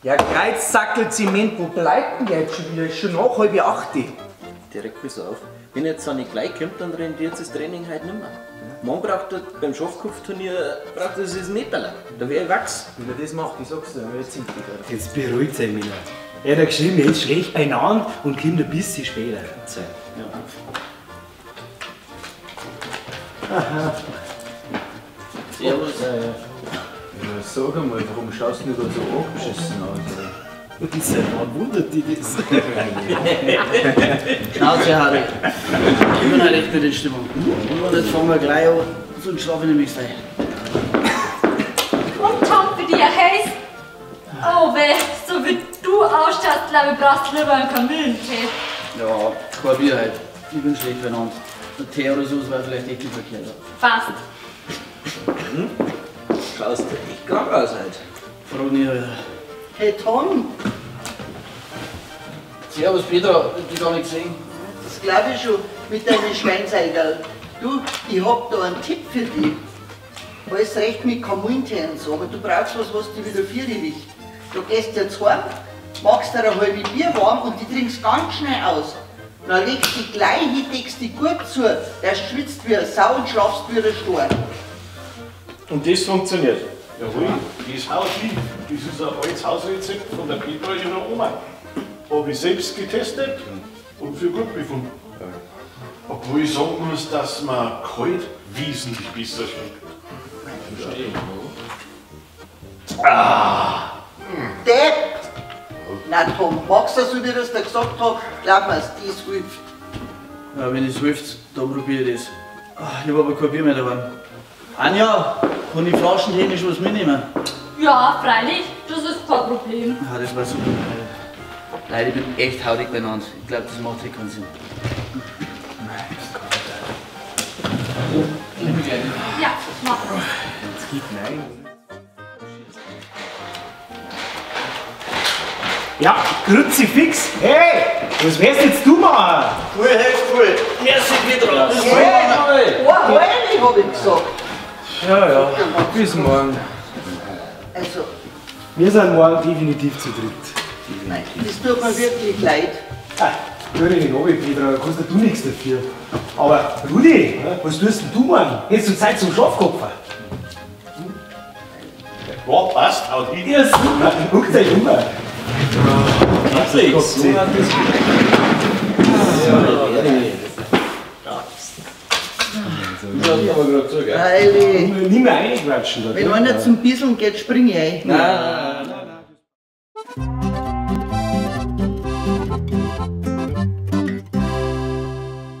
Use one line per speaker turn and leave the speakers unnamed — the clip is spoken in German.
Ja, Kreuzsackel Zement, wo bleibt denn der jetzt schon wieder? Ist schon nach 7:30.
Direkt bis auf. Wenn jetzt so nicht gleich kommt, dann rendiert das Training halt nicht mehr. Man braucht beim Schafkopfturnier braucht das Meterler. Da wäre ich wachs.
Wenn er das macht, ich sag's dir, dann wird es hinten.
Jetzt beruhigt euch, Männer. Er hat geschrieben, er ist schlecht beieinander und kommt ein bisschen später.
Ja.
Aha.
Servus.
Ja, sag einmal, warum schaust du da so angeschissen aus?
Und ist ja, wann wundert dich das?
Schnauze, Harry. Ich bin halt echt nicht in Stimmung. Und jetzt fangen wir gleich an, sonst schlafe ich nämlich gleich.
Und Tom, für dich heiß? Oh weh, so wie du ausschaust, glaube ich, brauchst du lieber einen Kamillentee.
Ja, kein Bier halt. Ich bin schlecht beieinander. Der Tee oder so wäre vielleicht echt nicht verkehrt.
Passt.
Schaust du echt krank aus halt.
Frag nicht, Alter.
Hey Tom,
Servus Peter, ich hab dich gar nicht gesehen.
das glaube ich schon mit deinen Schweinseigerl. Du, ich hab da einen Tipp für dich. Alles recht mit Kamillentee und so, aber du brauchst was dich wieder für dich wicht. Du gehst jetzt heim, machst dir ein halbes Bier warm und die trinkst ganz schnell aus. Dann legst du dich gleich hin, deckst dich gut zu, der schwitzt wie eine Sau und schlafst wie ein Stor.
Und das funktioniert? Jawohl, das haut hin. Das ist ein altes Hausrezept von der Petra ihrer Oma. Habe ich selbst getestet und für gut befunden. Obwohl ich sagen muss, dass man kalt wesentlich besser schmeckt.
Verstehe.
Depp! Na Tom, magst du so, wie das da gesagt hab? Glaub mir's, das hilft.
Ja, wenn es hilft, dann probier ich das. Ich hab aber kein Bier mehr daheim. Anja, kann ich flaschentechnisch was mitnehmen?
Ja, freilich, das ist kein Problem.
Ja, das war super. Leute, ich bin echt haurig beieinander. Ich glaube, das macht echt keinen Sinn.
Ja, mach das.
Es gibt nein. Ja, Kruzifix! Hey! Was wärst jetzt du machen?
Cool, hilft cool. Merci, Petra. Bis
Hey, halbe hab ich gesagt.
Ja, bis morgen.
Also,
Wir sind morgen definitiv zu dritt.
nein, das tut mir wirklich leid.
Ah, hör dich nicht runter, Petra, da kannst du nichts dafür. Aber Rudi, was tust denn du morgen? Hättest du Zeit zum Schlafkopfer?
Ja, passt, haut hin.
Ja, super, guckt euch um.
Wirklich? So hat das Ja, das haben wir gerade so, gell?
Heilig.
Nicht mehr reinquatschen da.
Wenn einer zum Bisseln geht, spring ich ein.
Nein.